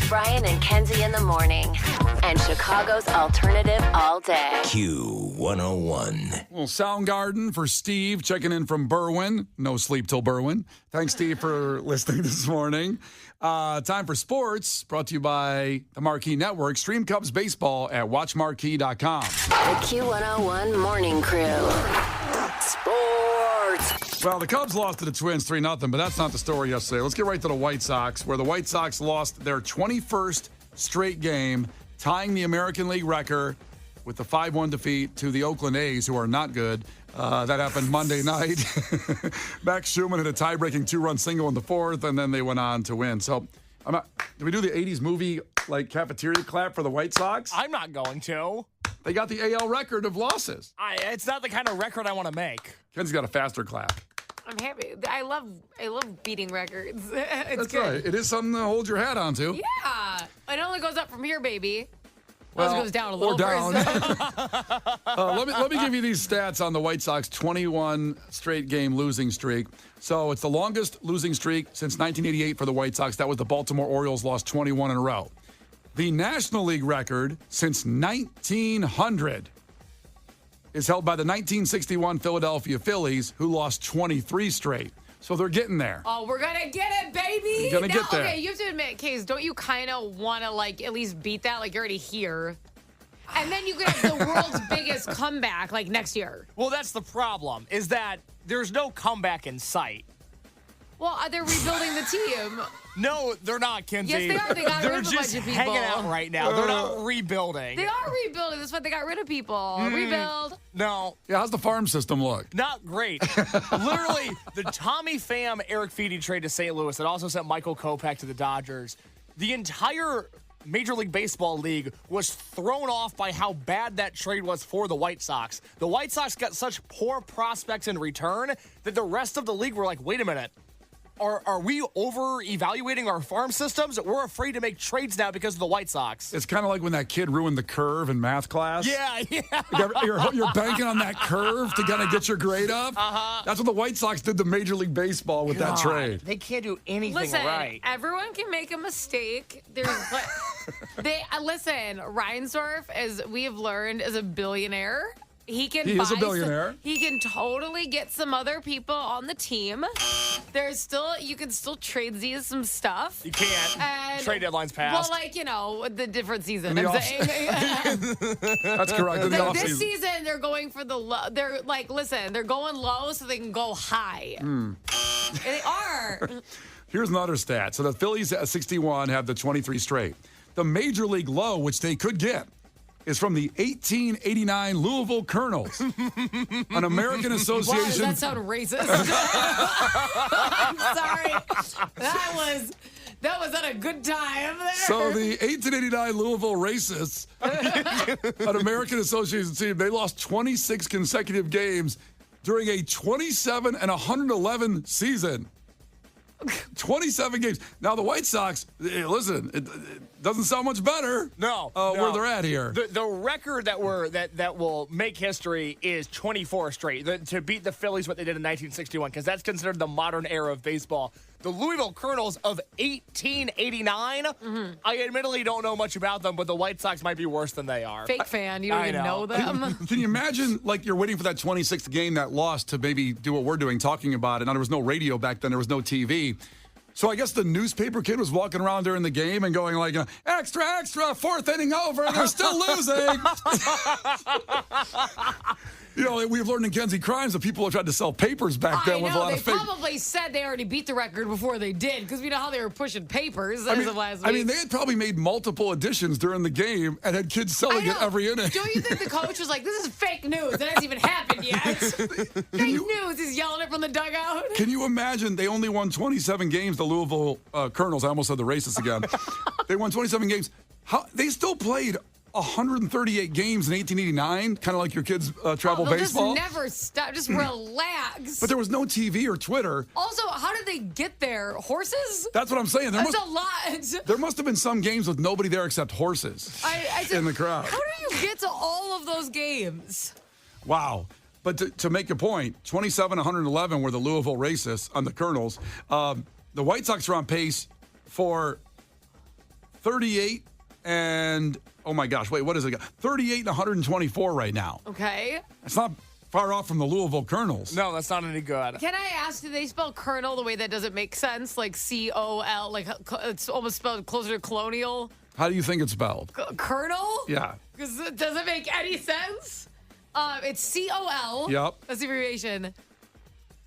Brian and Kenzie in the morning. And Chicago's alternative all day. Q101. Well, Soundgarden for Steve checking in from Berwyn. No sleep till Berwyn. Thanks, Steve, for listening this morning. Time for sports, brought to you by the Marquee Network. Stream Cubs baseball at watchmarquee.com. The Q101 Morning Crew. Sports. Well, the Cubs lost to the Twins 3-0, but that's not the story yesterday. Let's get right to the White Sox, where the White Sox lost their 21st straight game, tying the American League record with the 5-1 defeat to the Oakland A's, who are not good. That happened Monday night. Max Schumann hit a tie-breaking 2-run single in the fourth, and then they went on to win. So, did we do the 80s movie like cafeteria clap for the White Sox? I'm not going to. They got the AL record of losses. It's not the kind of record I want to make. Kenzie's got a faster clap. I'm happy. I love beating records. It's That's good. right. It is something to hold your hat on to. Yeah. It only goes up from here, baby. Well, it goes down a little or down. first. Let me give you these stats on the White Sox 21 straight game losing streak. So it's the longest losing streak since 1988 for the White Sox. That was the Baltimore Orioles, lost 21 in a row. The National League record since 1900 is held by the 1961 Philadelphia Phillies, who lost 23 straight. So they're getting there. Oh, we're going to get it, baby. You're going to get there. Okay, you have to admit, Case, don't you kind of want to, like, at least beat that? Like, you're already here. And then you could have the world's biggest comeback, like, next year. Well, that's the problem, is that there's no comeback in sight. Well, they're rebuilding the team. No, they're not, Kenzie. Yes, they are. They got rid of a bunch of people. They're just hanging out right now. They're not rebuilding. They are rebuilding. That's why they got rid of people. Rebuild. No. Yeah, how's the farm system look? Not great. Literally, the Tommy Pham, Eric Feedy trade to St. Louis that also sent Michael Kopech to the Dodgers. The entire Major League Baseball league was thrown off by how bad that trade was for the White Sox. The White Sox got such poor prospects in return that the rest of the league were like, wait a minute. Are we over-evaluating our farm systems? We're afraid to make trades now because of the White Sox. It's kind of like when that kid ruined the curve in math class. Yeah. You're banking on that curve to kind of get your grade up. Uh-huh. That's what the White Sox did to Major League Baseball with that trade. They can't do anything Listen, right. everyone can make a mistake. Listen, Reinsdorf, as we have learned, is a billionaire. He is a billionaire. He can totally get some other people on the team. You can still trade these some stuff. You can't. And, trade deadline's passed. Well, the different season. I'm saying. That's correct. In the This offseason. season, they're going for the low. They're like, listen, they're going low so they can go high. They are. Here's another stat. So the Phillies at 61 have the 23 straight. The Major League low, which they could get, is from the 1889 Louisville Colonels, an American association. Wow, does that sound racist? I'm sorry. That was at a good time there. So the 1889 Louisville Racists, an American association team, they lost 26 consecutive games during a 27 and 111 season. 27 games. Now, the White Sox, listen, it doesn't sound much better. No. Where they're at here. The record that will make history is 24 straight. To beat the Phillies, what they did in 1961, because that's considered the modern era of baseball. The Louisville Colonels of 1889, I admittedly don't know much about them, but the White Sox might be worse than they are. Fake fan. You don't even know them. Can you imagine, like, you're waiting for that 26th game that lost to maybe do what we're doing, talking about it. Now, there was no radio back then. There was no TV. So I guess the newspaper kid was walking around during the game and going like, extra, extra, fourth inning over, they're still losing. You know, we've learned in Kenzie Crimes that people have tried to sell papers back then with a lot of fake. They probably said they already beat the record before they did, because we know how they were pushing papers as of last week. I mean, they had probably made multiple editions during the game and had kids selling it every inning. Don't you think the coach was like, this is fake news? It hasn't even happened yet. Fake news. He's yelling it from the dugout. Can you imagine? They only won 27 games, the Louisville Colonels. I almost said the racists again. They won 27 games. They still played 138 games in 1889, kind of like your kids travel baseball. Just never stop. Just relax. But there was no TV or Twitter. Also, how did they get there? Horses? That's what I'm saying. That's a lot. There must have been some games with nobody there except horses in the crowd. How do you get to all of those games? Wow. But to make a point, 27, 111 were the Louisville Racists on the Colonels. The White Sox are on pace for 38 and, oh my gosh, wait, what is it? 38 and 124 right now. Okay. It's not far off from the Louisville Colonels. No, that's not any good. Can I ask, do they spell colonel the way that doesn't make sense? Like C-O-L, like it's almost spelled closer to colonial? How do you think it's spelled? Colonel? Yeah. Because it doesn't make any sense. It's C-O-L. Yep. That's the abbreviation.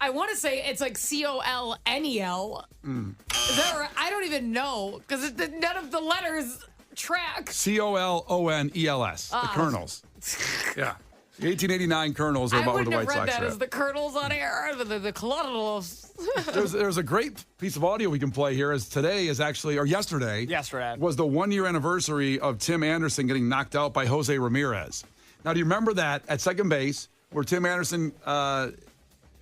I want to say it's like C-O-L-N-E-L. Is that right? I don't even know because none of the letters track. Colonels, the Colonels. Yeah. The 1889 Colonels are about where the White Sox I wouldn't have read that are. as the Colonels on air, the Colonels. There's a great piece of audio we can play here. As today is actually, or yesterday, was the 1-year anniversary of Tim Anderson getting knocked out by Jose Ramirez. Now, do you remember that at second base where Tim Anderson?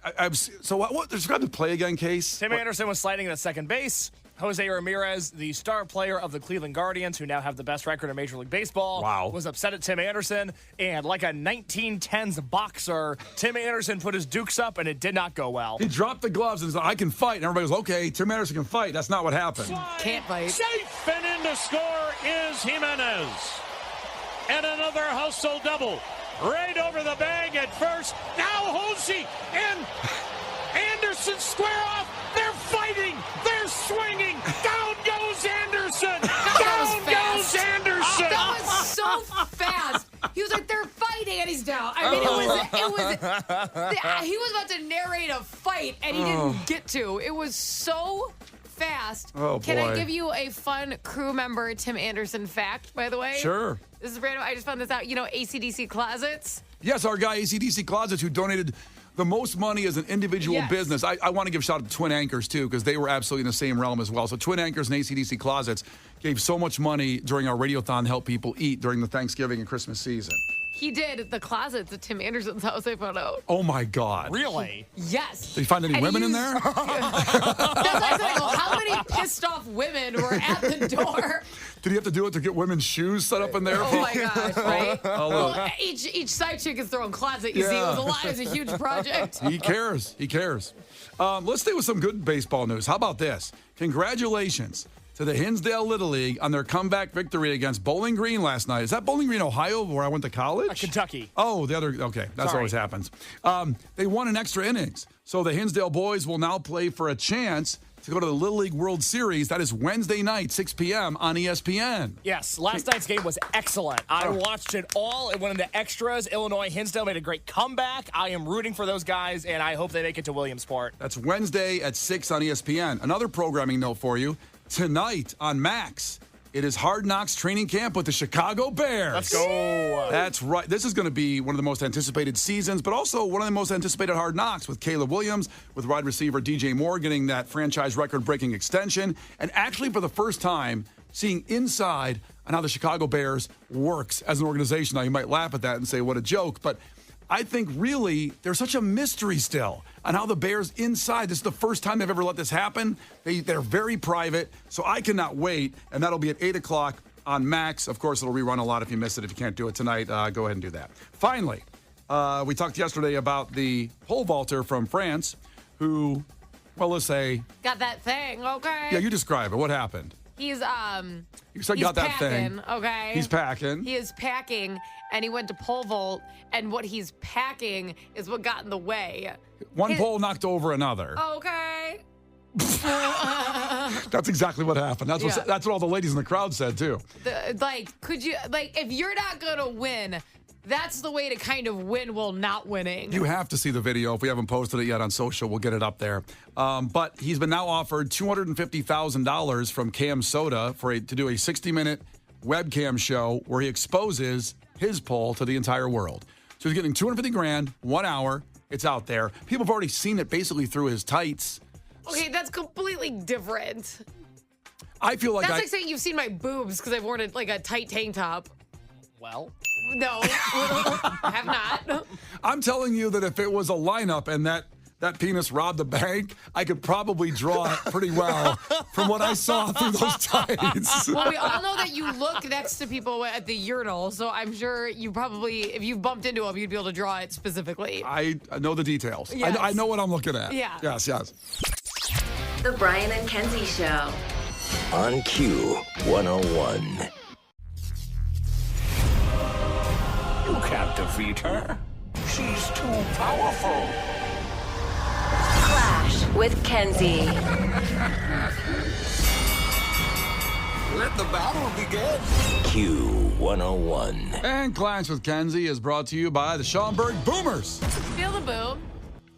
Describe the play again, Case. Tim Anderson was sliding at second base. Jose Ramirez, the star player of the Cleveland Guardians, who now have the best record in Major League Baseball, was upset at Tim Anderson. And like a 1910s boxer, Tim Anderson put his dukes up, and it did not go well. He dropped the gloves and said, I can fight. And everybody goes, okay, Tim Anderson can fight. That's not what happened. Can't fight. Safe and in to score is Jimenez. And another hustle double. Right over the bag at first. Now Hosey and Anderson square off. They're fighting. They're swinging. Down goes Anderson. Down goes Anderson. That was so fast. He was like, they're fighting, and he's down. I mean, he was about to narrate a fight, and he didn't get to. It was so fast. Oh, Can I boy. give you a fun crew member Tim Anderson fact, by the way? Sure. This is random. I just found this out. You know AC/DC Closets? Yes, our guy, AC/DC Closets, who donated the most money as an individual Yes. business. I want to give a shout out to Twin Anchors, too, because they were absolutely in the same realm as well. So Twin Anchors and AC/DC Closets gave so much money during our Radiothon to help people eat during the Thanksgiving and Christmas season. He did the closets at Tim Anderson's house, I found out. Oh, my God. Really? Yes. Did you find any And women in he's- there? That's what I said. Well, how many pissed off women were at the door? Did he have to do it to get women's shoes set up in there? Oh my gosh, right? Oh, Well, each side chick is their own closet, you see. It was a lot. It was a huge project. He cares. He cares. Let's stay with some good baseball news. How about this? Congratulations to the Hinsdale Little League on their comeback victory against Bowling Green last night. Is that Bowling Green, Ohio, where I went to college? Kentucky. Oh, the other. Okay, that's Sorry. always happens. They won in extra innings. So the Hinsdale boys will now play for a chance to go to the Little League World Series. That is Wednesday night, 6 p.m. on ESPN. Yes, last night's game was excellent. I watched it all. It went into extras. Illinois Hinsdale made a great comeback. I am rooting for those guys, and I hope they make it to Williamsport. That's Wednesday at 6 on ESPN. Another programming note for you. Tonight on Max, it is Hard Knocks training camp with the Chicago Bears. Let's go. That's right. This is going to be one of the most anticipated seasons, but also one of the most anticipated Hard Knocks with Caleb Williams, with wide receiver DJ Moore getting that franchise record-breaking extension, and actually for the first time seeing inside on how the Chicago Bears works as an organization. Now, you might laugh at that and say, what a joke, but I think really there's such a mystery still on how the Bears inside. This is the first time they've ever let this happen. They're very private, so I cannot wait, and that'll be at 8 o'clock on Max. Of course, it'll rerun a lot if you missed it. If you can't do it tonight, go ahead and do that. Finally, we talked yesterday about the pole vaulter from France who, well, let's say, Got that thing, okay? yeah, you describe it. What happened? He's You said he's got that packing, thing. okay? He's packing. He is packing, and he went to pole vault, and what he's packing is what got in the way. One pole knocked over another. Okay. That's exactly what happened. That's Yeah. what all the ladies in the crowd said too. Could you, if you're not going to win, that's the way to kind of win while not winning. You have to see the video. If we haven't posted it yet on social, we'll get it up there. But he's been now offered $250,000 from Cam Soda to do a 60-minute webcam show where he exposes his pole to the entire world. So he's getting $250,000, 1 hour. It's out there. People have already seen it basically through his tights. Okay, that's completely different. I feel like That's like saying you've seen my boobs because I've worn a tight tank top. Well, No, I have not. I'm telling you that if it was a lineup and that penis robbed the bank, I could probably draw it pretty well from what I saw through those tights. Well, we all know that you look next to people at the urinal, so I'm sure you probably, if you bumped into them, you'd be able to draw it specifically. I know the details. Yes. I know what I'm looking at. Yeah. Yes. The Brian and Kenzie Show. on Q101. You can't defeat her. She's too powerful. Clash with Kenzie. Let the battle begin. Q101. And Clash with Kenzie is brought to you by the Schaumburg Boomers. Feel the boom.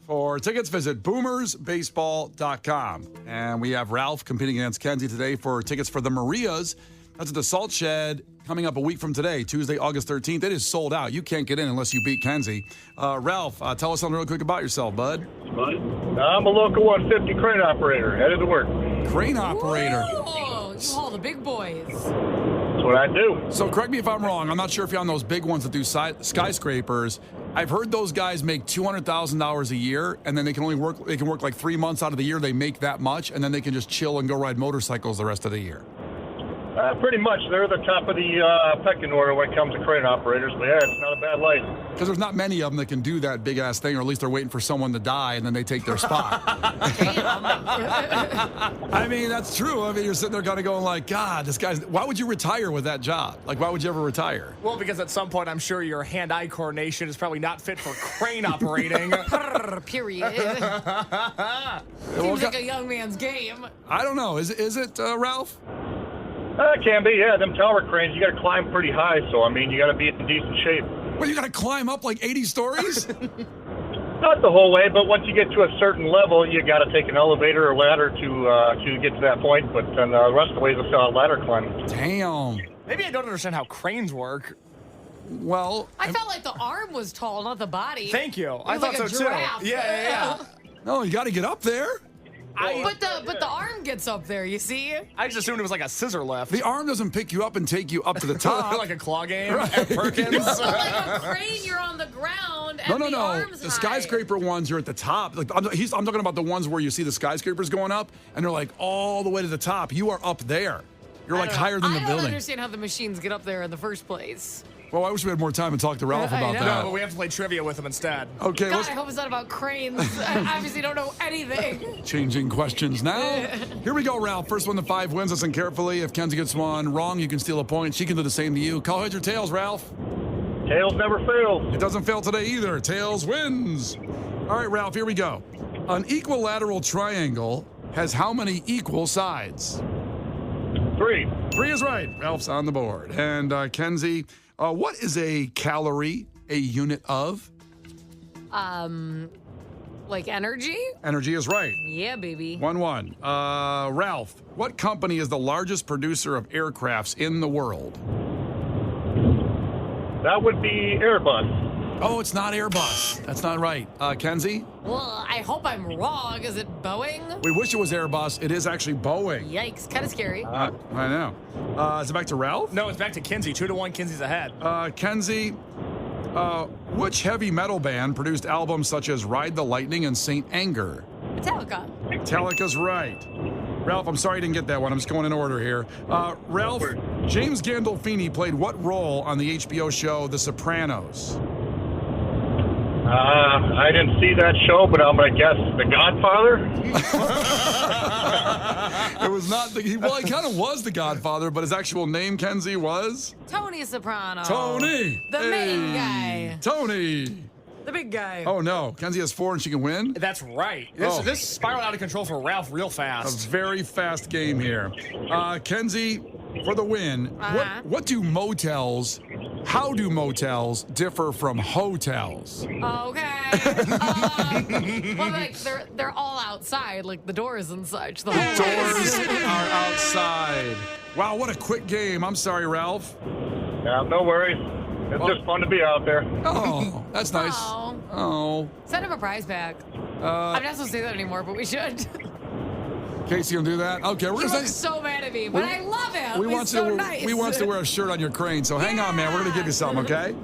For tickets, visit boomersbaseball.com. And we have Ralph competing against Kenzie today for tickets for the Marias. That's at the Salt Shed coming up a week from today, Tuesday, August 13th. It is sold out. You can't get in unless you beat Kenzie. Ralph, tell us something real quick about yourself, bud. I'm a local 150 crane operator, headed to work. Crane operator. Oh, you haul the big boys. That's what I do. So correct me if I'm wrong. I'm not sure if you're on those big ones that do skyscrapers. I've heard those guys make $200,000 a year, and then they can work like 3 months out of the year. They make that much, and then they can just chill and go ride motorcycles the rest of the year. Pretty much, they're the top of the pecking order when it comes to crane operators. But yeah, it's not a bad life. Because there's not many of them that can do that big ass thing, or at least they're waiting for someone to die and then they take their spot. I mean, that's true. I mean, you're sitting there kind of going like, God, this guy's. Why would you retire with that job? Like, why would you ever retire? Well, because at some point, I'm sure your hand-eye coordination is probably not fit for crane operating. Period. Seems like a young man's game. I don't know. Is it Ralph? It can be, yeah. Them tower cranes, you got to climb pretty high. So, I mean, you got to be in decent shape. Well, you got to climb up like 80 stories? Not the whole way, but once you get to a certain level, you got to take an elevator or ladder to get to that point. But then the rest of the way is a ladder climbing. Damn. Maybe I don't understand how cranes work. Well, I felt like the arm was tall, not the body. Thank you. I was thought like a so giraffe. too. Yeah. no, you got to get up there. But the arm gets up there, you see? I just assumed it was like a scissor lift. The arm doesn't pick you up and take you up to the top. Like a claw game at Perkins. So like a crane, you're on the ground and the arm's The high. skyscraper ones, you're at the top. Like I'm talking about the ones where you see the skyscrapers going up, and they're like all the way to the top. You are up there. You're like higher than the I building. don't understand how the machines get up there in the first place. Well, I wish we had more time to talk to Ralph I about know. No, that. but we have to play trivia with him instead. Okay, God, let's I hope it's not about cranes. I obviously don't know anything. changing questions now. Here we go, Ralph. First one to 5 wins. Listen carefully. If Kenzie gets one wrong, you can steal a point. She can do the same to you. Call heads or tails, Ralph. Tails never fail. It doesn't fail today either. Tails wins. All right, Ralph, here we go. An equilateral triangle has how many equal sides? 3. 3 is right. Ralph's on the board. And Kenzie, what is a calorie, a unit of? Like energy? Energy is right. Yeah, baby. 1-1. Ralph, what company is the largest producer of aircrafts in the world? That would be Airbus. Oh, it's not Airbus. That's not right. Kenzie? Well, I hope I'm wrong. Is it Boeing? We wish it was Airbus. It is actually Boeing. Yikes, kind of scary. I know. Is it back to Ralph? No, it's back to Kenzie. 2-1. Kenzie's ahead. Kenzie, which heavy metal band produced albums such as Ride the Lightning and Saint Anger? Metallica. Metallica's right. Ralph, I'm sorry you didn't get that one. I'm just going in order here. Ralph, James Gandolfini played what role on the HBO show The Sopranos? I didn't see that show, but I'm going to guess The Godfather. It was not he kind of was the Godfather, but his actual name, Kenzie, was? Tony Soprano. Tony. The main guy. Tony. The big guy. Oh, no. Kenzie has 4 and she can win? That's right. Oh. This spiraled out of control for Ralph real A fast. very fast game here. Kenzie, for the win, how do motels differ from hotels? Okay. Well, like they're all outside, like the doors and such. The Doors are outside. Wow, what a quick game. I'm sorry, Ralph. Yeah, no worries. It's just fun to be out there. Oh, that's nice. Oh. Send him a prize pack. I'm not supposed to say that anymore, but we should. Casey, you gonna do that? Okay, we're He gonna looks so mad at me, but I love him. He's so nice. We want you to wear a shirt on your crane, so hang on, man. We're gonna give you something, okay?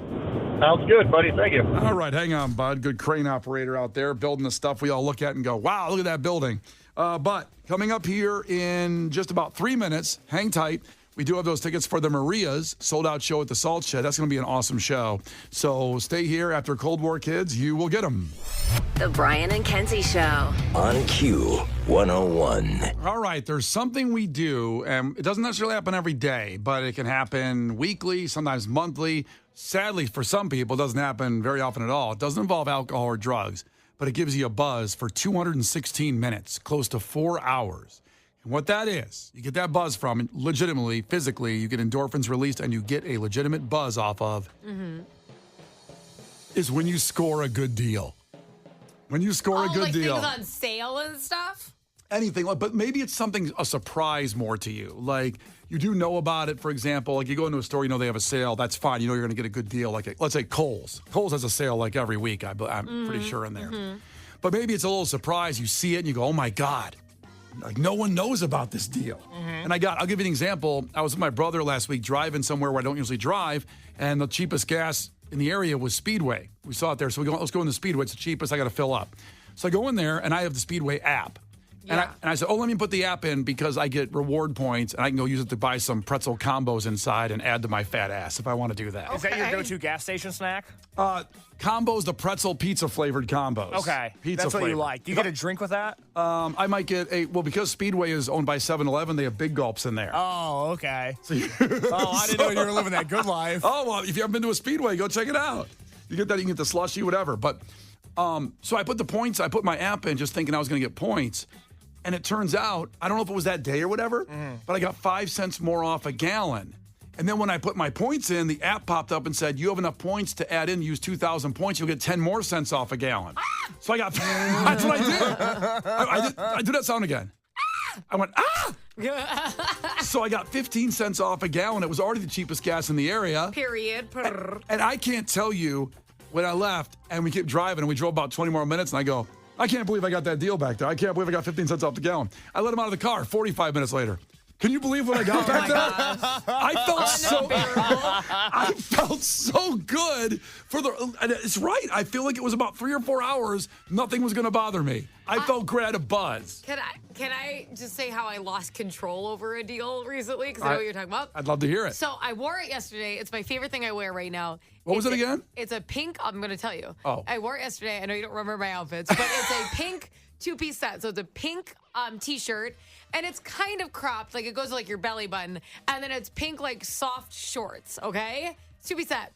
Sounds good, buddy. Thank you. All right, hang on, bud. Good crane operator out there building the stuff we all look at and go, wow, look at that building. But coming up here in just about 3 minutes, hang tight. we do have those tickets for the Maria's sold-out show at the Salt Shed. That's going to be an awesome show. So stay here. After Cold War Kids, you will get them. The Brian and Kenzie Show. On Q 101. All right, there's something we do, and it doesn't necessarily happen every day, but it can happen weekly, sometimes monthly. Sadly, for some people, it doesn't happen very often at all. It doesn't involve alcohol or drugs, but it gives you a buzz for 216 minutes, close to 4 hours. And what that is, you get that buzz from, legitimately, physically, you get endorphins released, and you get a legitimate buzz off of, is when you score a good deal. When you score a good deal. Things on sale and stuff? Anything, but maybe it's something, a surprise more to you. Like, you do know about it, for example, like you go into a store, you know they have a sale, that's fine. You know you're going to get a good deal. Like, let's say Kohl's. Kohl's has a sale like every week, I'm pretty sure in there. But maybe it's a little surprise. You see it and you go, oh my God. Like, no one knows about this deal. And I'll give you an example. I was with my brother last week driving somewhere where I don't usually drive, and the cheapest gas in the area was Speedway. We saw it there, so let's go in the Speedway. It's the cheapest. I got to fill up. So I go in there, and I have the Speedway app. And I said, let me put the app in because I get reward points, and I can go use it to buy some pretzel combos inside and add to my fat ass if I want to do that. Is that your go-to gas station snack? Combos, the pretzel pizza-flavored combos. Okay, pizza that's what flavor. you like. Do you get a drink with that? I might get because Speedway is owned by 7-Eleven, they have big gulps in there. Oh, okay. I didn't know you were living that good life. Oh, well, if you haven't been to a Speedway, go check it out. You get that, you can get the slushy, whatever. But so I put my app in just thinking I was going to get points. And it turns out, I don't know if it was that day or whatever, but I got 5 cents more off a gallon. And then when I put my points in, the app popped up and said, you have enough points to add in, use 2,000 points, you'll get 10 more cents off a gallon. So I got, that's what I did. I did that sound again. I went, So I got 15 cents off a gallon. It was already the cheapest gas in the area. Period. And I can't tell you when I left and we kept driving and we drove about 20 more minutes and I go, I can't believe I got that deal back there. I can't believe I got 15 cents off the gallon. I let him out of the car 45 minutes later. Can you believe what I got back there? I felt so good and it's right. I feel like it was about 3 or 4 hours. Nothing was going to bother me. I felt great, I had a buzz. Can I just say how I lost control over a deal recently? Because I know what you're talking about. I'd love to hear it. So I wore it yesterday. It's my favorite thing I wear right now. What was it again? It's a pink. I'm going to tell you. Oh. I wore it yesterday. I know you don't remember my outfits, but it's a pink two-piece set. So it's a pink T-shirt, and it's kind of cropped. Like, it goes to, like, your belly button. And then it's pink, like, soft shorts, okay? It's two-piece set.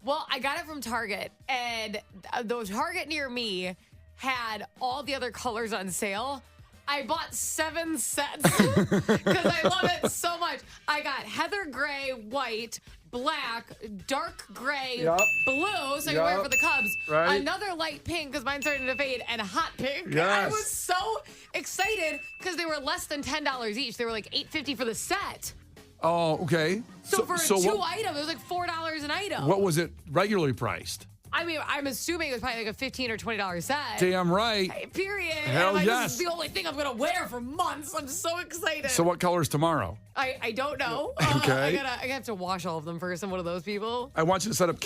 Well, I got it from Target, and the Target near me had all the other colors on sale. I bought 7 sets because I love it so much. I got heather gray, white, black, dark gray, blue, so I can wear it for the Cubs. Right. Another light pink because mine's starting to fade, and a hot pink. Yes. I was so excited because they were less than $10 each. They were like $8.50 for the set. Oh, okay. So for two items, it was like $4 an item. What was it regularly priced? I mean, I'm assuming it was probably like a $15 or $20 set. Damn right. Period. Hell and I'm like, yes. This is the only thing I'm going to wear for months. I'm so excited. So what color's tomorrow? I don't know. Okay. I have to wash all of them first. I'm one of those people. I want you to set up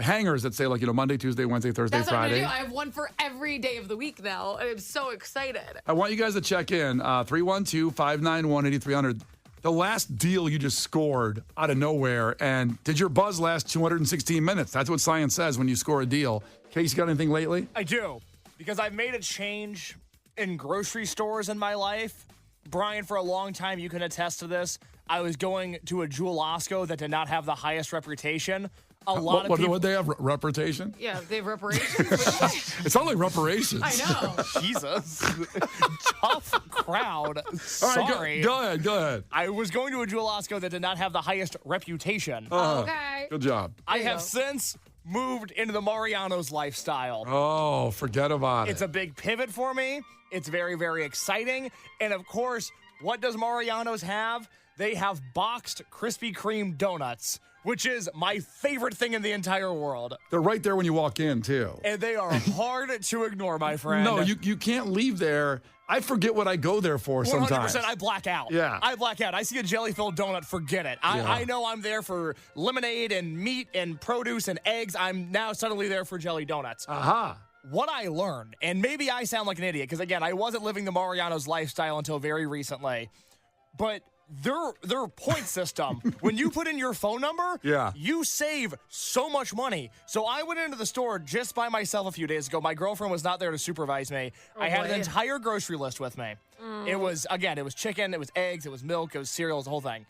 hangers that say, like, Monday, Tuesday, Wednesday, Thursday, That's Friday. What I'm going to do. I have one for every day of the week now. And I'm so excited. I want you guys to check in. 312-591-8300. The last deal you just scored out of nowhere, and did your buzz last 216 minutes? That's what science says when you score a deal. Case, you got anything lately? I do, because I've made a change in grocery stores in my life. Brian, for a long time, you can attest to this. I was going to a Jewel-Osco that did not have the highest reputation. A lot of people... What they have? Reputation? Yeah, they have reparations. It sounds like reparations. I know. Jesus. Tough crowd. All right, Sorry. Go ahead. I was going to a Jewel-Osco that did not have the highest reputation. Okay. Good job. I have since moved into the Mariano's lifestyle. Oh, forget about it. It's a big pivot for me. It's very, very exciting. And of course, what does Mariano's have? They have boxed Krispy Kreme donuts, which is my favorite thing in the entire world. They're right there when you walk in, too. And they are hard to ignore, my friend. No, you can't leave there. I forget what I go there for sometimes. 100%, I black out. Yeah. I black out. I see a jelly-filled donut, forget it. I know I'm there for lemonade and meat and produce and eggs. I'm now suddenly there for jelly donuts. Aha. What I learned, and maybe I sound like an idiot, because again, I wasn't living the Mariano's lifestyle until very recently, but their point system, when you put in your phone number, Yeah. you save so much money. So I went into the store just by myself a few days ago. My girlfriend was not there to supervise me. I had an entire grocery list with me. It was chicken, it was eggs, it was milk, it was cereal, it was the whole thing.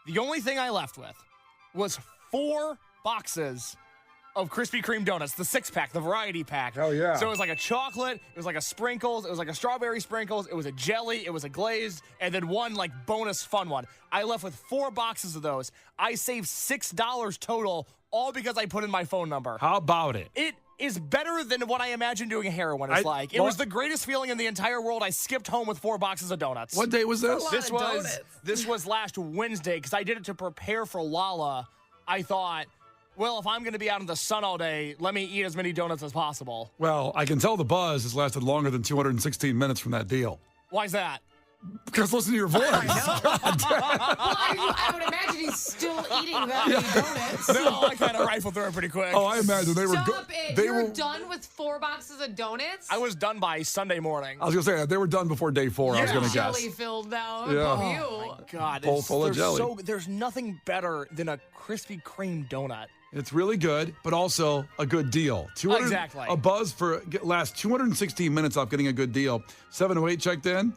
The only thing I left with was 4 boxes of Krispy Kreme donuts, the 6-pack, the variety pack. Hell yeah. So it was like a chocolate, it was like a sprinkles, it was like a strawberry sprinkles, it was a jelly, it was a glazed, and then one like bonus fun one. I left with 4 boxes of those. I saved $6 total, all because I put in my phone number. How about it? It is better than what I imagined doing heroin is like. It was the greatest feeling in the entire world. I skipped home with 4 boxes of donuts. What day was this? This was last Wednesday because I did it to prepare for Lala. I thought, well, if I'm going to be out in the sun all day, let me eat as many donuts as possible. Well, I can tell the buzz has lasted longer than 216 minutes from that deal. Why's that? Because listen to your voice. I would imagine he's still eating that many donuts. No, I kind of rifled through it pretty quick. Oh, I imagine they were Stop it. You're done with 4 boxes of donuts? I was done by Sunday morning. I was going to say, they were done before day 4, I was going to guess. Jelly filled now. Yeah. Oh, you. Oh, my God. Full of jelly. There's nothing better than a Krispy Kreme donut. It's really good, but also a good deal. Exactly. A buzz for last 216 minutes off getting a good deal. 708 checked in.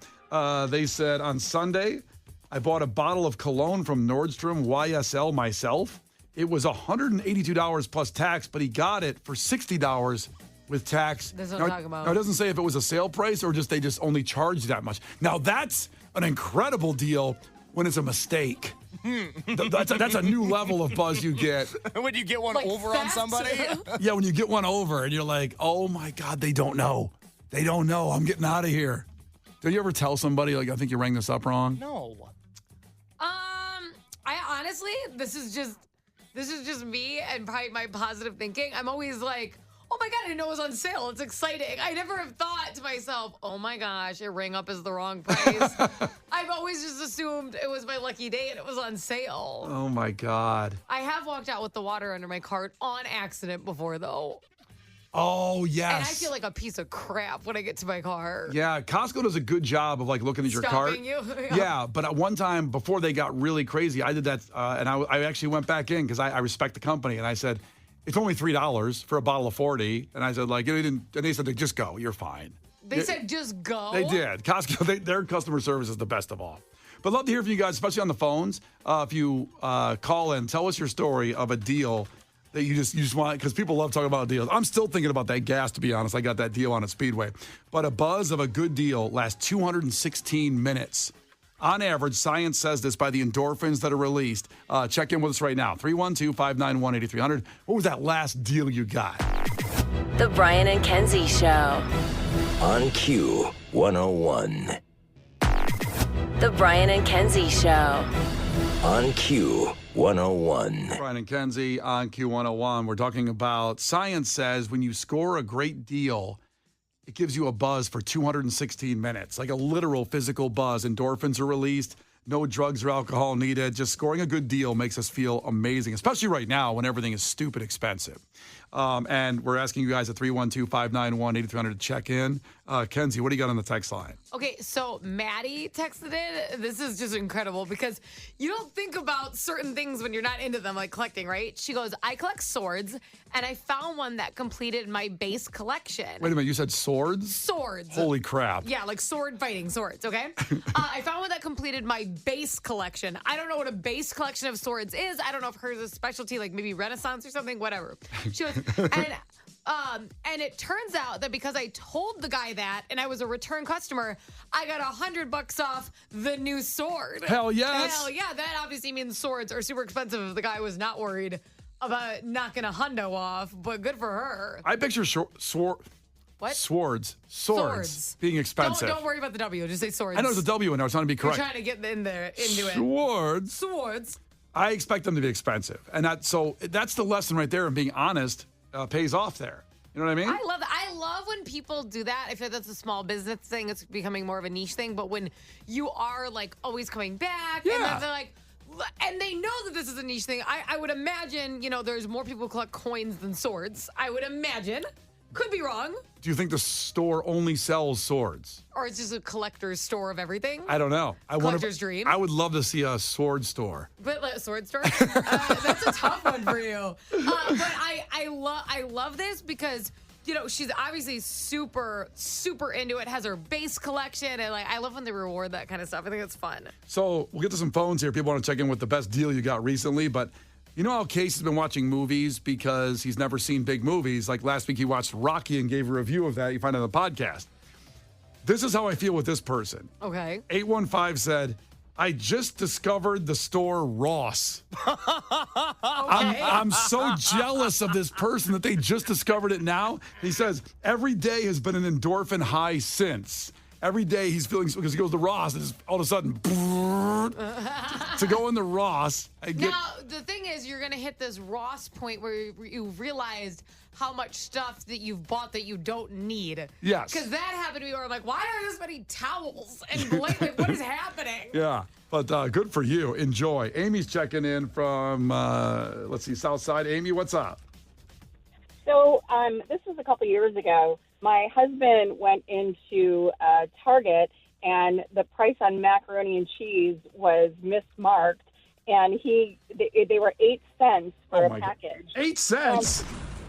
They said on Sunday, I bought a bottle of cologne from Nordstrom YSL myself. It was $182 plus tax, but he got it for $60 with tax. That's what I'm talking about. Now, it doesn't say if it was a sale price or they just only charged that much. Now, that's an incredible deal when it's a mistake. That's a new level of buzz you get. When you get one over on somebody? Yeah, when you get one over and you're like, oh my God, they don't know. They don't know. I'm getting out of here. Do you ever tell somebody, like, I think you rang this up wrong? No. I honestly, this is just me and probably my positive thinking. I'm always like, oh my God, I didn't know it was on sale. It's exciting. I never have thought to myself, oh my gosh, it rang up as the wrong price. I've always just assumed it was my lucky day and it was on sale. Oh my God. I have walked out with the water under my cart on accident before, though. Oh, yes. And I feel like a piece of crap when I get to my car. Yeah, Costco does a good job of, like, looking at your cart. Stopping you? Yeah, but at one time, before they got really crazy, I did that, and I actually went back in because I respect the company, and I said, it's only $3 for a bottle of 40. And I said, like, and they said, just go, you're fine. They said, just go? They did. Costco, their customer service is the best of all. But love to hear from you guys, especially on the phones. If you call in, tell us your story of a deal that you just want, because people love talking about deals. I'm still thinking about that gas, to be honest. I got that deal on a Speedway. But a buzz of a good deal lasts 216 minutes. On average, science says this by the endorphins that are released. Check in with us right now. 312-591-8300. What was that last deal you got? The Brian and Kenzie Show. On Q 101. The Brian and Kenzie Show. On Q 101. Brian and Kenzie on Q101. We're talking about science says when you score a great deal, it gives you a buzz for 216 minutes, like a literal physical buzz. Endorphins are released. No drugs or alcohol needed. Just scoring a good deal makes us feel amazing, especially right now when everything is stupid expensive. And we're asking you guys at 312-591-8300 to check in. Kenzie, what do you got on the text line? Okay, so Maddie texted in. This is just incredible because you don't think about certain things when you're not into them, like collecting, right? She goes, I collect swords, and I found one that completed my base collection. Wait a minute, you said swords? Swords. Holy crap. Yeah, like sword fighting swords, okay? I found one that completed my base collection. I don't know what a base collection of swords is. I don't know if hers is a specialty, like maybe Renaissance or something, whatever. She was, and it turns out that because I told the guy that and I was a return customer, I got $100 off the new sword. Hell yes. Hell yeah. That obviously means swords are super expensive if the guy was not worried about knocking a hundo off, but good for her. I picture What? Swords being expensive. Don't worry about the W. Just say swords. I know there's a W in there. I was trying to be correct. You're trying to get in there into it. Swords. I expect them to be expensive. And that's the lesson right there, and being honest pays off there. You know what I mean? I love that. I love when people do that. I feel like that's a small business thing. It's becoming more of a niche thing. But when you are like always coming back, and then they're like, and they know that this is a niche thing. I would imagine, there's more people who collect coins than swords. I would imagine. Could be wrong. Do you think the store only sells swords? Or it's just a collector's store of everything. I don't know. Collector's dream. I would love to see a sword store. But like, sword store? That's a tough one for you. But I love this because, you know, she's obviously super, super into it, has her base collection, and like I love when they reward that kind of stuff. I think it's fun. So we'll get to some phones here. People want to check in with the best deal you got recently, but you know how Case has been watching movies because he's never seen big movies? Like last week he watched Rocky and gave a review of that. You find it on the podcast. This is how I feel with this person. Okay. 815 said, I just discovered the store Ross. I'm so jealous of this person that they just discovered it now. He says, every day has been an endorphin high since. Every day he's feeling, because he goes to Ross and just all of a sudden, to go into Ross. Now, the thing is, you're going to hit this Ross point where you realized how much stuff that you've bought that you don't need. Yes. Because that happened to me where I'm like, why are there this many towels and blankets? What is happening? Yeah, but good for you. Enjoy. Amy's checking in from, let's see, Southside. Amy, what's up? So this was a couple years ago. My husband went into Target, and the price on macaroni and cheese was mismarked, and they were 8 cents for a package. 8 cents?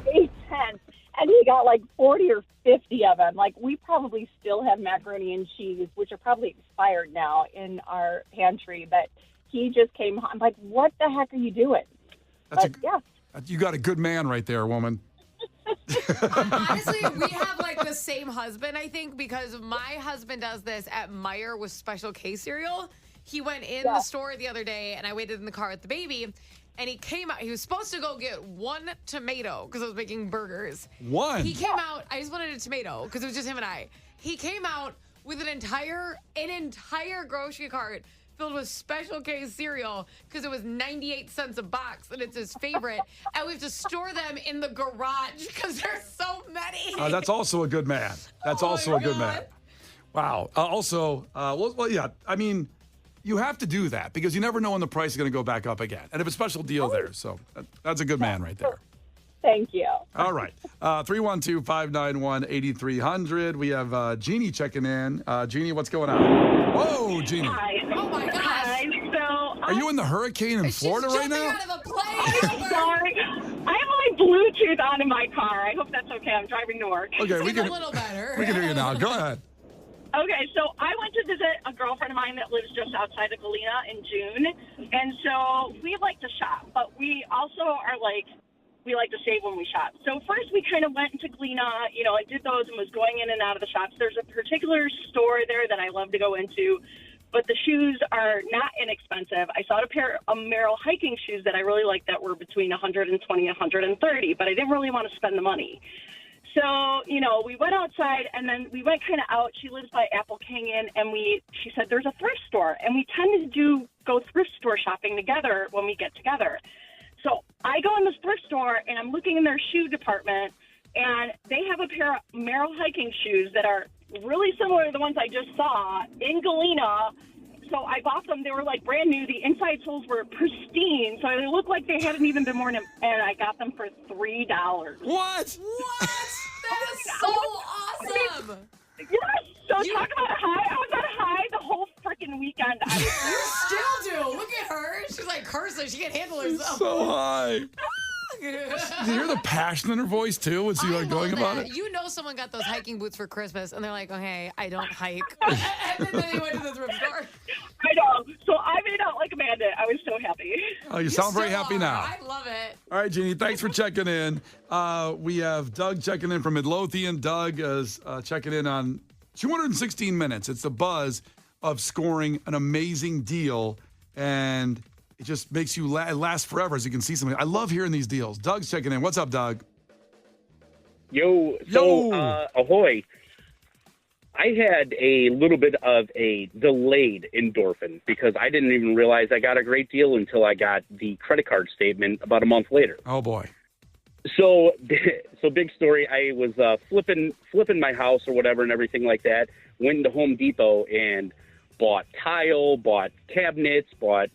8 cents. And he got like 40 or 50 of them. Like, we probably still have macaroni and cheese, which are probably expired now in our pantry, but he just came home. I'm like, what the heck are you doing? You got a good man right there, woman. Honestly, we have like the same husband, I think, because my husband does this at Meijer with Special K cereal. He went in the store the other day, and I waited in the car with the baby, and he came out. He was supposed to go get 1 tomato because I was making burgers. One? He came out. I just wanted a tomato because it was just him and I. He came out with an entire grocery cart filled with Special K cereal because it was 98 cents a box and it's his favorite. And we have to store them in the garage because there's so many. That's also a good man. That's also a good man. Wow. Yeah, I mean, you have to do that because you never know when the price is going to go back up again. And if it's a special deal there. So that's a good man right there. Thank you. All right. 312-591-8300. We have Jeannie checking in. Jeannie, what's going on? Whoa, Jeannie. Hi. Oh, my gosh. Hi. Are you in the hurricane in Florida right now? Out of the plane. Sorry. I have my Bluetooth on in my car. I hope that's okay. I'm driving to work. Okay, It's a little better. We can hear you now. Go ahead. Okay, so I went to visit a girlfriend of mine that lives just outside of Galena in June. And so we like to shop, but we also are like, we like to save when we shop. So first we kind of went into Galena, you know, and did those and was going in and out of the shops. There's a particular store there that I love to go into, but the shoes are not inexpensive. I saw a pair of Merrell hiking shoes that I really liked that were between $120 and $130, but I didn't really want to spend the money. So, you know, we went outside and then we went kind of out. She lives by Apple Canyon, and she said there's a thrift store, and we tend to go thrift store shopping together when we get together. So I go in this thrift store, and I'm looking in their shoe department, and they have a pair of Merrell hiking shoes that are really similar to the ones I just saw in Galena. So I bought them. They were like brand new. The inside soles were pristine, so they looked like they hadn't even been worn, and I got them for $3. What? That is so awesome. Yes. So talk about a high. I was on a high the whole freaking weekend. You still do. Look at her. She's like cursing. She can't handle herself. So high. Do you hear the passion in her voice, too? What's she like going about it? You know someone got those hiking boots for Christmas, and they're like, okay, I don't hike. And then they went to the thrift store. I know. So I made out like a bandit. I was so happy. Oh, you sound very happy now. I love it. All right, Jeannie, thanks for checking in. We have Doug checking in from Midlothian. Doug is checking in on 216 minutes. It's the buzz of scoring an amazing deal, and it just makes you last forever as you can see something. I love hearing these deals. Doug's checking in. What's up, Doug? Yo. Ahoy. I had a little bit of a delayed endorphin because I didn't even realize I got a great deal until I got the credit card statement about a month later. Oh, boy. So big story. I was flipping my house or whatever and everything like that. Went into Home Depot and bought tile, bought cabinets, bought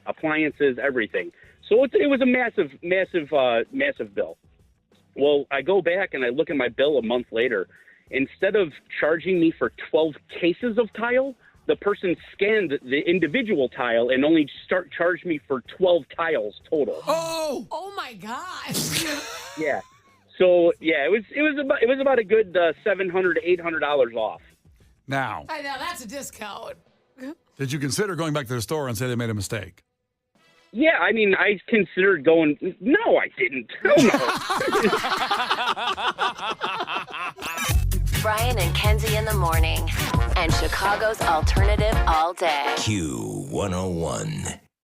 appliances, everything. So it was a massive bill. Well, I go back and I look at my bill a month later. Instead of charging me for 12 cases of tile, the person scanned the individual tile and only charged me for 12 tiles total. Oh my gosh. Yeah. So yeah, it was about a good $700 to $800 off. Now, I know, that's a discount. did you consider going back to the store and say they made a mistake? Yeah, I mean, I considered going. No, I didn't. Brian and Kenzie in the morning. And Chicago's alternative all day. Q101.